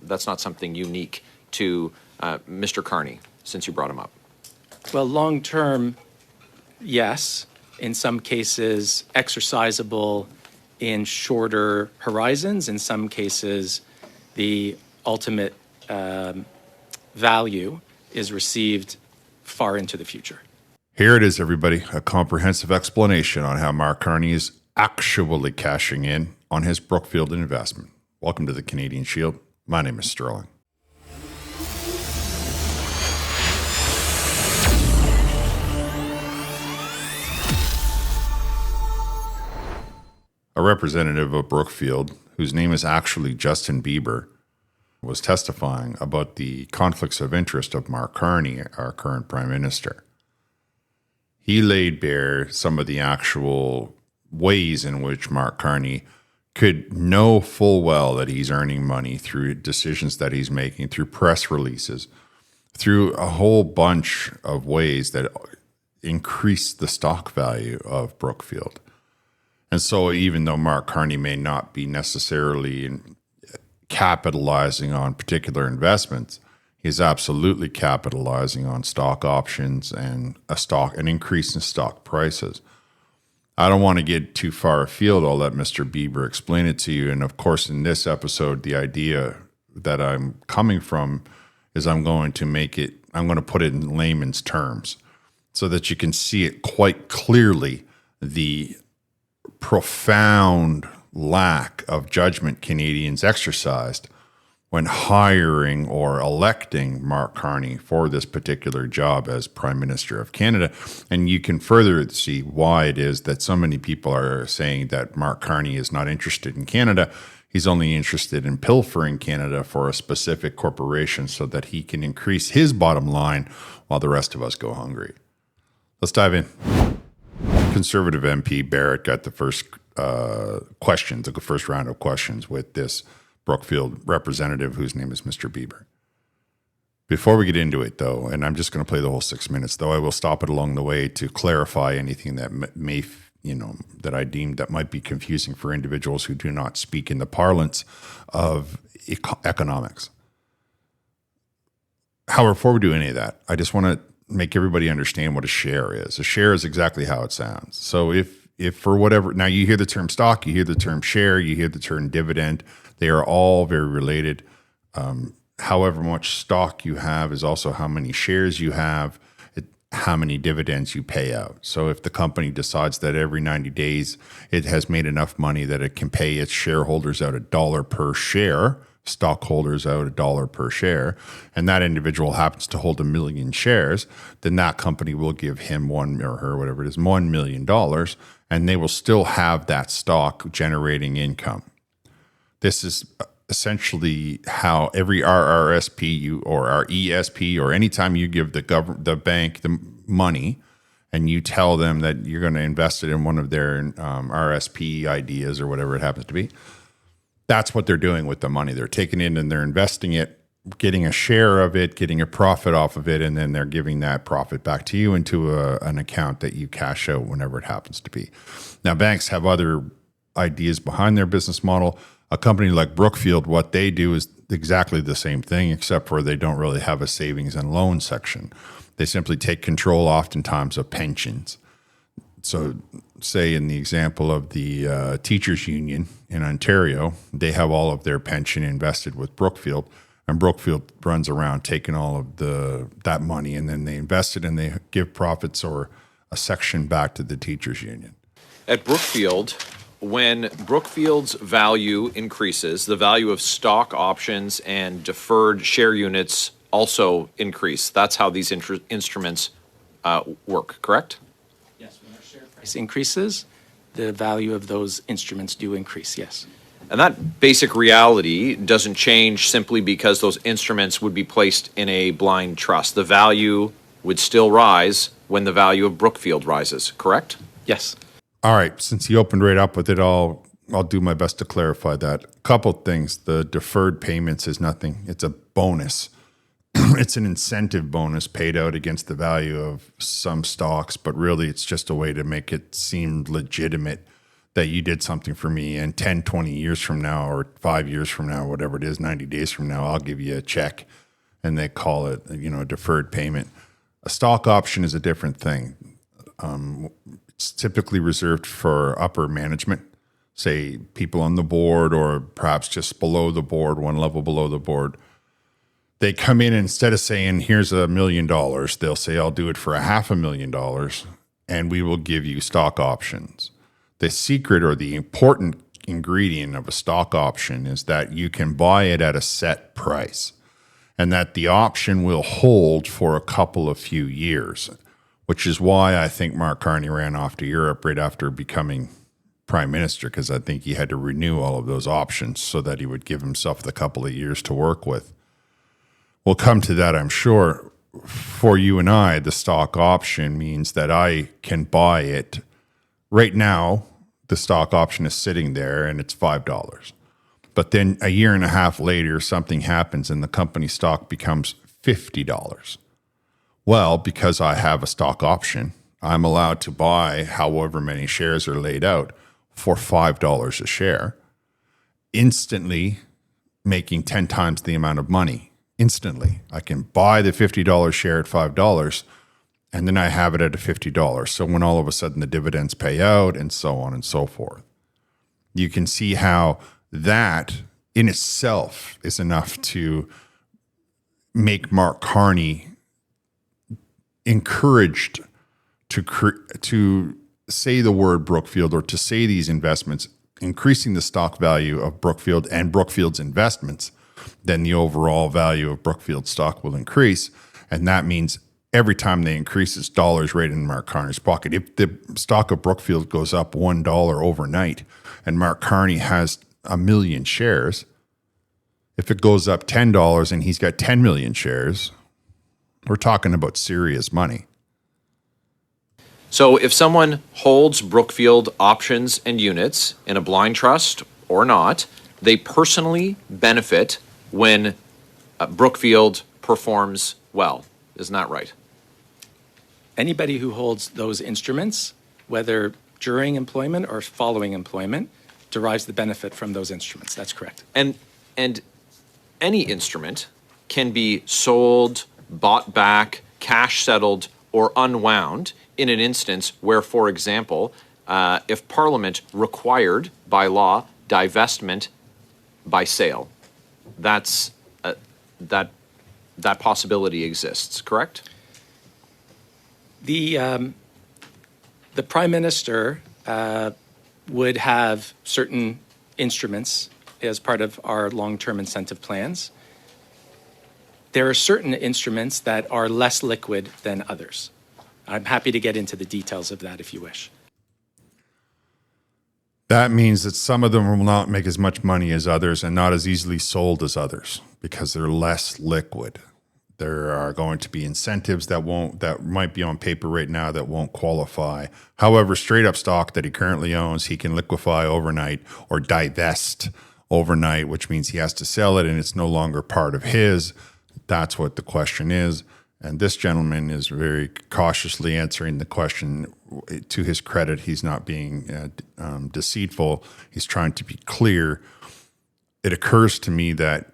that's not something unique to Mr. Carney, since you brought him up. Well, long term, yes. In some cases, exercisable in shorter horizons. In some cases, the ultimate value is received far into the future. Here it is, everybody, a comprehensive explanation on how Mark Carney is actually cashing in on his Brookfield investment. Welcome to the Canadian Shield. My name is Sterling. A representative of Brookfield, whose name is actually Justin Bieber, was testifying about the conflicts of interest of Mark Carney, our current Prime Minister. He laid bare some of the actual ways in which Mark Carney could know full well that he's earning money through decisions that he's making, through press releases, through a whole bunch of ways that increase the stock value of Brookfield. And so even though Mark Carney may not be necessarily capitalizing on particular investments, he's absolutely capitalizing on stock options and an increase in stock prices. I don't want to get too far afield. I'll let Mr. Bieber explain it to you. And of course, in this episode, the idea that I'm coming from is I'm going to put it in layman's terms so that you can see it quite clearly, the profound lack of judgment Canadians exercised when hiring or electing Mark Carney for this particular job as Prime Minister of Canada. And you can further see why it is that so many people are saying that Mark Carney is not interested in Canada. He's only interested in pilfering Canada for a specific corporation so that he can increase his bottom line while the rest of us go hungry. Let's dive in. Conservative MP Barrett got the first questions, the first round of questions with this Brookfield representative whose name is Mr. Bieber. Before we get into it, though, and I'm just going to play the whole 6 minutes, though I will stop it along the way to clarify anything that may, that I deem that might be confusing for individuals who do not speak in the parlance of economics. However, before we do any of that, I just want to make everybody understand what a share is. A share is exactly how it sounds. So if for whatever, now you hear the term stock, you hear the term share, you hear the term dividend, they are all very related. However much stock you have is also how many shares you have, how many dividends you pay out. So if the company decides that every 90 days it has made enough money that it can pay its shareholders out $1 per share, stockholders out $1 per share, and that individual happens to hold 1 million shares, then that company will give him $1 million, and they will still have that stock generating income. This is essentially how every RRSP or RESP, or anytime you give the bank the money and you tell them that you're going to invest it in one of their RSP ideas or whatever it happens to be, that's what they're doing with the money. They're taking it and they're investing it, getting a share of it, getting a profit off of it, and then they're giving that profit back to you into an account that you cash out whenever it happens to be. Now, banks have other ideas behind their business model. A company like Brookfield, what they do is exactly the same thing, except for they don't really have a savings and loan section. They simply take control oftentimes of pensions. So say in the example of the teachers union in Ontario, they have all of their pension invested with Brookfield, and Brookfield runs around taking all of that money, and then they invest it and they give profits or a section back to the teachers union. At Brookfield, when Brookfield's value increases, the value of stock options and deferred share units also increase. That's how these instruments work, correct? Yes, when our share price increases, the value of those instruments do increase, yes. And that basic reality doesn't change simply because those instruments would be placed in a blind trust. The value would still rise when the value of Brookfield rises, correct? Yes. All right, since you opened right up with it, I'll do my best to clarify that. A couple things. The deferred payments is nothing. It's a bonus. It's an incentive bonus paid out against the value of some stocks, but really it's just a way to make it seem legitimate that you did something for me, and 10, 20 years from now, or 5 years from now, whatever it is, 90 days from now, I'll give you a check, and they call it, a deferred payment. A stock option is a different thing. It's typically reserved for upper management, say people on the board, or perhaps just below the board, one level below the board. They come in, and instead of saying, here's $1 million, they'll say, I'll do it for $500,000, and we will give you stock options. The secret, or the important ingredient of a stock option, is that you can buy it at a set price, and that the option will hold for a couple of few years, which is why I think Mark Carney ran off to Europe right after becoming prime minister, because I think he had to renew all of those options so that he would give himself the couple of years to work with. We'll come to that, I'm sure. For you and I, the stock option means that I can buy it. Right now, the stock option is sitting there and it's $5. But then a year and a half later, something happens and the company stock becomes $50. Well, because I have a stock option, I'm allowed to buy however many shares are laid out for $5 a share, instantly making 10 times the amount of money. Instantly. I can buy the $50 share at $5, and then I have it at a $50. So when all of a sudden the dividends pay out, and so on and so forth, you can see how that in itself is enough to make Mark Carney encouraged to say the word Brookfield, or to say these investments, increasing the stock value of Brookfield and Brookfield's investments, then the overall value of Brookfield stock will increase. And that means every time they increase, it's dollars right in Mark Carney's pocket. If the stock of Brookfield goes up $1 overnight and Mark Carney has 1 million shares, if it goes up $10 and he's got 10 million shares, we're talking about serious money. So if someone holds Brookfield options and units in a blind trust or not, they personally benefit when Brookfield performs well. Isn't that right? Anybody who holds those instruments, whether during employment or following employment, derives the benefit from those instruments. That's correct. And any instrument can be sold, bought back, cash settled, or unwound in an instance where, for example, if Parliament required by law divestment by sale, that possibility exists, correct? The Prime Minister would have certain instruments as part of our long-term incentive plans. There are certain instruments that are less liquid than others. I'm happy to get into the details of that if you wish. That means that some of them will not make as much money as others and not as easily sold as others because they're less liquid. There are going to be incentives that might be on paper right now that won't qualify. However, straight up stock that he currently owns, he can liquefy overnight or divest overnight, which means he has to sell it and it's no longer part of his. That's what the question is. And this gentleman is very cautiously answering the question. To his credit, he's not being deceitful. He's trying to be clear. It occurs to me that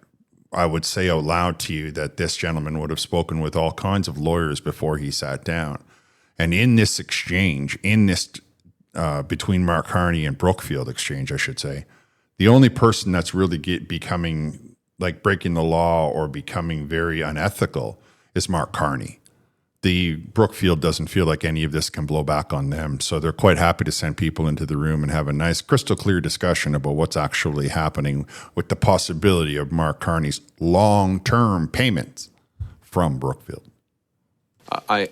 I would say out loud to you that this gentleman would have spoken with all kinds of lawyers before he sat down. And in this exchange, between Mark Carney and Brookfield exchange, I should say, the only person that's really becoming like breaking the law or becoming very unethical is Mark Carney. The Brookfield doesn't feel like any of this can blow back on them, so they're quite happy to send people into the room and have a nice, crystal clear discussion about what's actually happening with the possibility of Mark Carney's long-term payments from Brookfield. I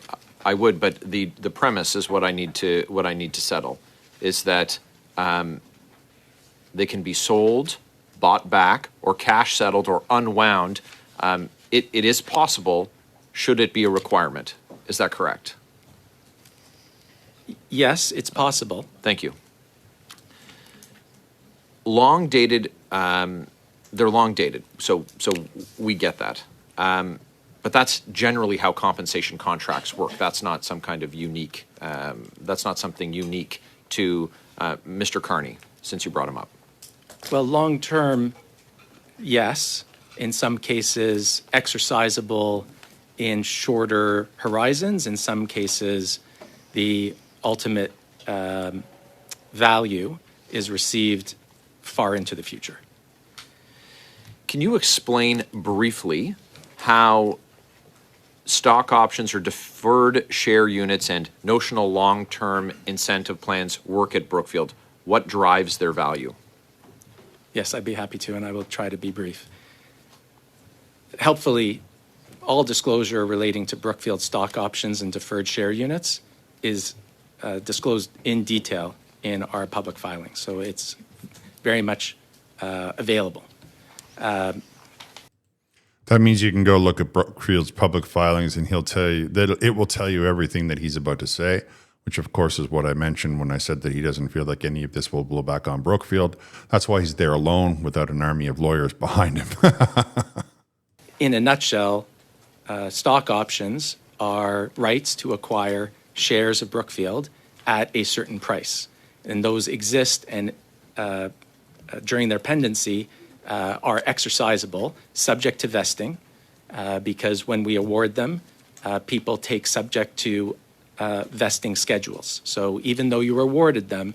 would, but the premise is what I need to settle is that they can be sold, bought back, or cash settled or unwound. It is possible. Should it be a requirement? Is that correct? Yes, it's possible. Thank you. Long dated, they're long dated, so we get that. But that's generally how compensation contracts work. That's not some kind of unique. That's not something unique to Mr. Carney, since you brought him up? Well, long term, yes. In some cases, exercisable in shorter horizons. In some cases, the ultimate value is received far into the future. Can you explain briefly how stock options or deferred share units and notional long-term incentive plans work at Brookfield? What drives their value? Yes, I'd be happy to, and I will try to be brief. Helpfully, all disclosure relating to Brookfield stock options and deferred share units is disclosed in detail in our public filings, so it's very much available. That means you can go look at Brookfield's public filings and he'll tell you that it will tell you everything that he's about to say, which of course is what I mentioned when I said that he doesn't feel like any of this will blow back on Brookfield. That's why he's there alone without an army of lawyers behind him. In a nutshell, stock options are rights to acquire shares of Brookfield at a certain price. And those exist and during their pendency are exercisable, subject to vesting, because when we award them, people take subject to vesting schedules. So even though you were awarded them,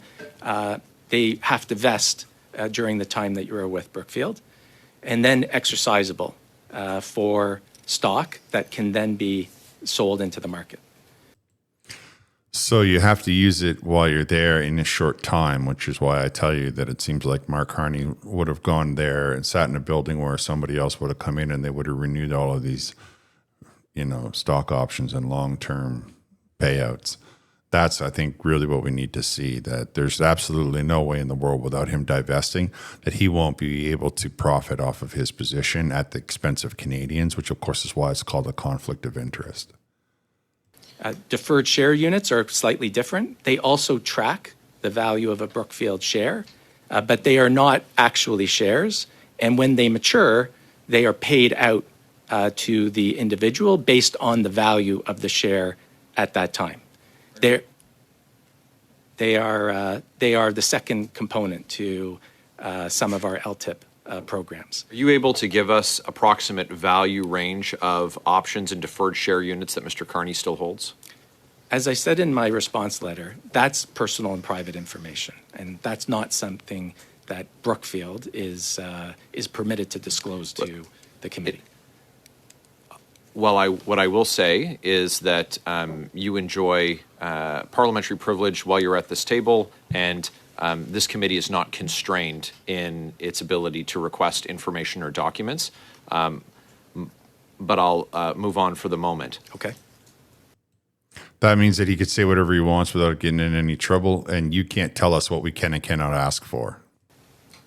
they have to vest during the time that you were with Brookfield, and then exercisable for stock that can then be sold into the market. So you have to use it while you're there in a short time, which is why I tell you that it seems like Mark Carney would have gone there and sat in a building where somebody else would have come in and they would have renewed all of these, stock options and long-term payouts. That's, I think, really what we need to see, that there's absolutely no way in the world without him divesting that he won't be able to profit off of his position at the expense of Canadians, which of course is why it's called a conflict of interest. Deferred share units are slightly different. They also track the value of a Brookfield share, but they are not actually shares. And when they mature, they are paid out to the individual based on the value of the share at that time. They are the second component to some of our LTIP programs. Are you able to give us approximate value range of options and deferred share units that Mr. Carney still holds? As I said in my response letter, that's personal and private information, and that's not something that Brookfield is permitted to disclose to the committee. Well, what I will say is that you enjoy parliamentary privilege while you're at this table, and this committee is not constrained in its ability to request information or documents. But I'll move on for the moment. Okay. That means that he could say whatever he wants without getting in any trouble, and you can't tell us what we can and cannot ask for.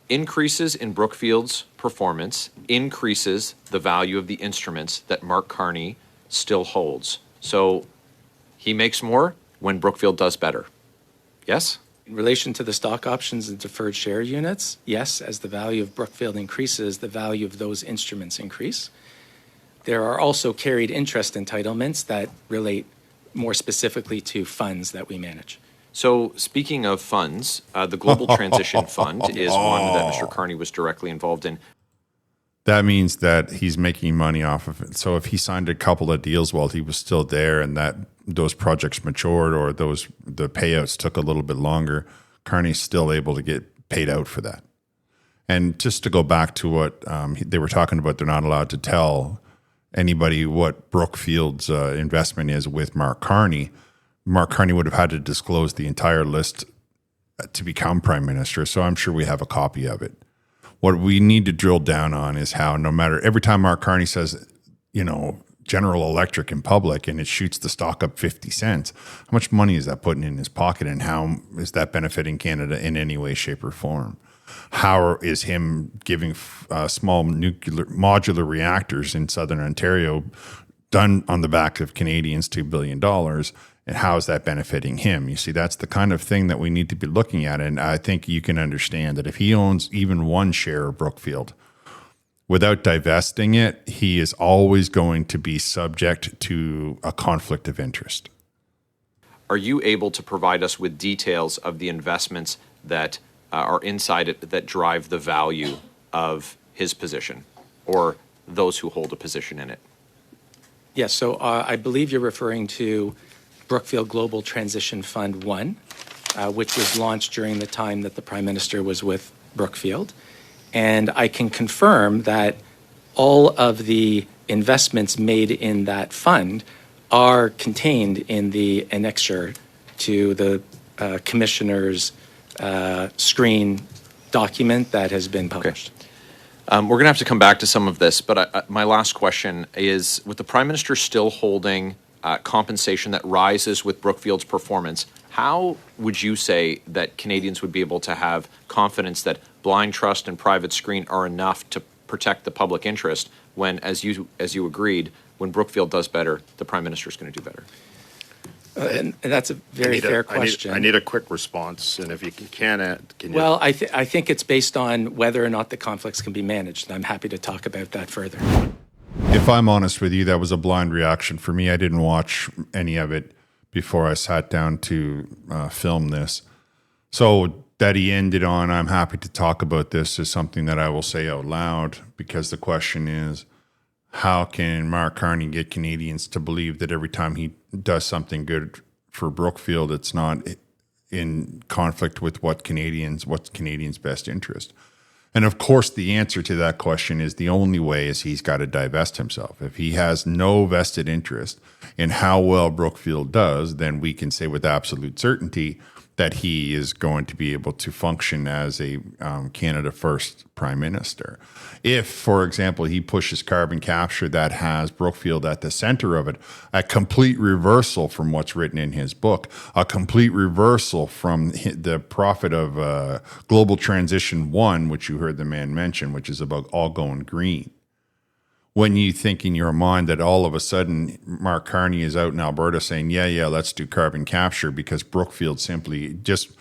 Increases in Brookfield's performance increases the value of the instruments that Mark Carney still holds. So he makes more when Brookfield does better. Yes? In relation to the stock options and deferred share units, yes, as the value of Brookfield increases, the value of those instruments increase. There are also carried interest entitlements that relate more specifically to funds that we manage. So speaking of funds, the Global Transition Fund is one that Mr. Carney was directly involved in. That means that he's making money off of it. So if he signed a couple of deals while he was still there and that those projects matured or the payouts took a little bit longer, Carney's still able to get paid out for that. And just to go back to what they were talking about, they're not allowed to tell anybody what Brookfield's investment is with Mark Carney. Mark Carney would have had to disclose the entire list to become prime minister. So I'm sure we have a copy of it. What we need to drill down on is how no matter every time Mark Carney says, General Electric in public and it shoots the stock up 50 cents, how much money is that putting in his pocket and how is that benefiting Canada in any way, shape or form? How is him giving small modular reactors in Southern Ontario done on the back of Canadians $2 billion? And how is that benefiting him? You see, that's the kind of thing that we need to be looking at. And I think you can understand that if he owns even one share of Brookfield, without divesting it, he is always going to be subject to a conflict of interest. Are you able to provide us with details of the investments that are inside it that drive the value of his position or those who hold a position in it? Yes, so I believe you're referring to Brookfield Global Transition Fund 1, which was launched during the time that the Prime Minister was with Brookfield. And I can confirm that all of the investments made in that fund are contained in the annexure to the Commissioner's screen document that has been published. We're going to have to come back to some of this, but my last question is, with the Prime Minister still holding compensation that rises with Brookfield's performance, how would you say that Canadians would be able to have confidence that blind trust and private screen are enough to protect the public interest when, as you agreed, when Brookfield does better, the Prime Minister is going to do better? And that's a very fair question. I need a quick response, and if you can you? Well, I think it's based on whether or not the conflicts can be managed. I'm happy to talk about that further. If I'm honest with you, that was a blind reaction for me. I didn't watch any of it before I sat down to film this. So that he ended on, I'm happy to talk about this, is something that I will say out loud, because the question is, how can Mark Carney get Canadians to believe that every time he does something good for Brookfield, it's not in conflict with what's Canadians' best interest? And of course, the answer to that question is the only way is he's got to divest himself. If he has no vested interest in how well Brookfield does, then we can say with absolute certainty that he is going to be able to function as a Canada First Prime Minister. If, for example, he pushes carbon capture that has Brookfield at the center of it, a complete reversal from what's written in his book, a complete reversal from the profit of Global Transition 1, which you heard the man mention, which is about all going green. When you think in your mind that all of a sudden Mark Carney is out in Alberta saying, yeah, let's do carbon capture, because Brookfield simply, just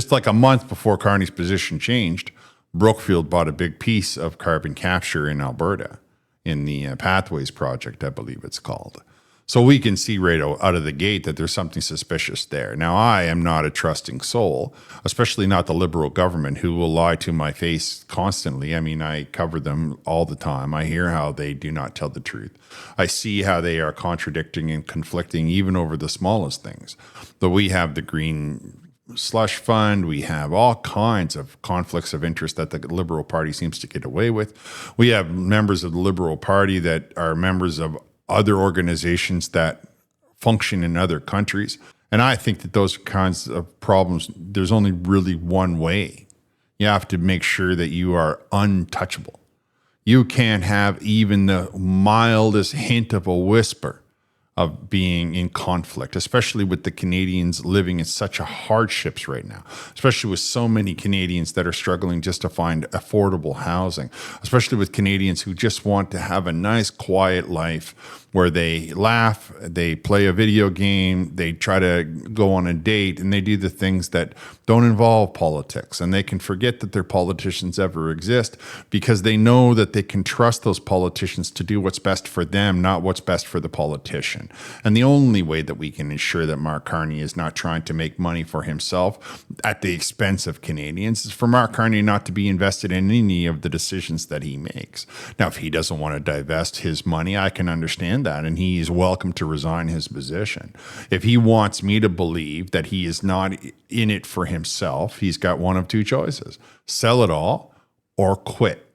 like a month before Carney's position changed, Brookfield bought a big piece of carbon capture in Alberta in the Pathways project, I believe it's called. So we can see right out of the gate that there's something suspicious there. Now, I am not a trusting soul, especially not the Liberal government, who will lie to my face constantly. I mean, I cover them all the time. I hear how they do not tell the truth. I see how they are contradicting and conflicting even over the smallest things. But we have the Green Slush Fund. We have all kinds of conflicts of interest that the Liberal Party seems to get away with. We have members of the Liberal Party that are members of other organizations that function in other countries. And I think that those kinds of problems, there's only really one way. You have to make sure that you are untouchable. You can't have even the mildest hint of a whisper of being in conflict, especially with the Canadians living in such a hardships right now, especially with so many Canadians that are struggling just to find affordable housing, especially with Canadians who just want to have a nice, quiet life where they laugh, they play a video game, they try to go on a date, and they do the things that don't involve politics. And they can forget that their politicians ever exist because they know that they can trust those politicians to do what's best for them, not what's best for the politician. And the only way that we can ensure that Mark Carney is not trying to make money for himself at the expense of Canadians is for Mark Carney not to be invested in any of the decisions that he makes. Now, if he doesn't want to divest his money, I can understand that, and he is welcome to resign his position. If he wants me to believe that he is not in it for himself, he's got one of two choices: sell it all or quit.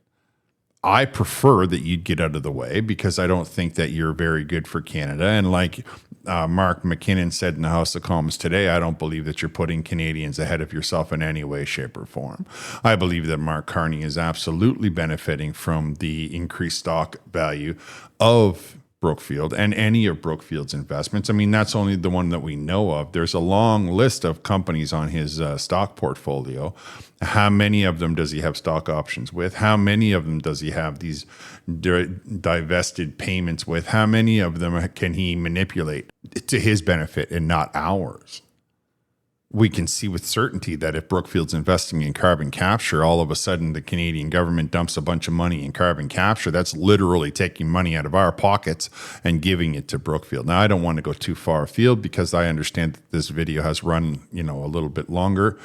I prefer that you'd get out of the way because I don't think that you're very good for Canada. And like Mark McKinnon said in the House of Commons today, I don't believe that you're putting Canadians ahead of yourself in any way, shape, or form. I believe that Mark Carney is absolutely benefiting from the increased stock value of Brookfield and any of Brookfield's investments. I mean, that's only the one that we know of. There's a long list of companies on his stock portfolio. How many of them does he have stock options with? How many of them does he have these divested payments with? How many of them can he manipulate to his benefit and not ours? We can see with certainty that if Brookfield's investing in carbon capture, all of a sudden the Canadian government dumps a bunch of money in carbon capture. That's literally taking money out of our pockets and giving it to Brookfield. Now, I don't want to go too far afield because I understand that this video has run, a little bit longer.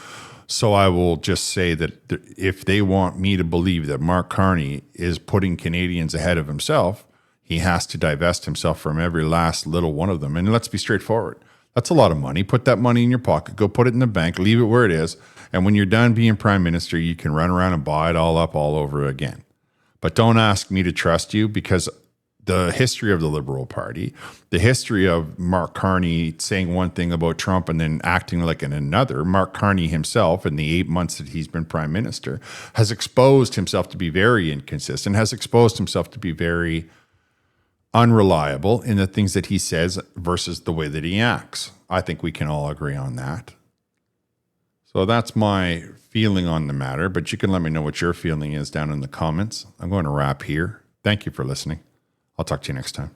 So I will just say that if they want me to believe that Mark Carney is putting Canadians ahead of himself, he has to divest himself from every last little one of them. And let's be straightforward. That's a lot of money. Put that money in your pocket. Go put it in the bank. Leave it where it is. And when you're done being prime minister, you can run around and buy it all up all over again. But don't ask me to trust you, because the history of the Liberal Party, the history of Mark Carney saying one thing about Trump and then acting like another, Mark Carney himself, in the 8 months that he's been prime minister, has exposed himself to be very inconsistent, has exposed himself to be very unreliable in the things that he says versus the way that he acts. I think we can all agree on that. So that's my feeling on the matter, but you can let me know what your feeling is down in the comments. I'm going to wrap here. Thank you for listening. I'll talk to you next time.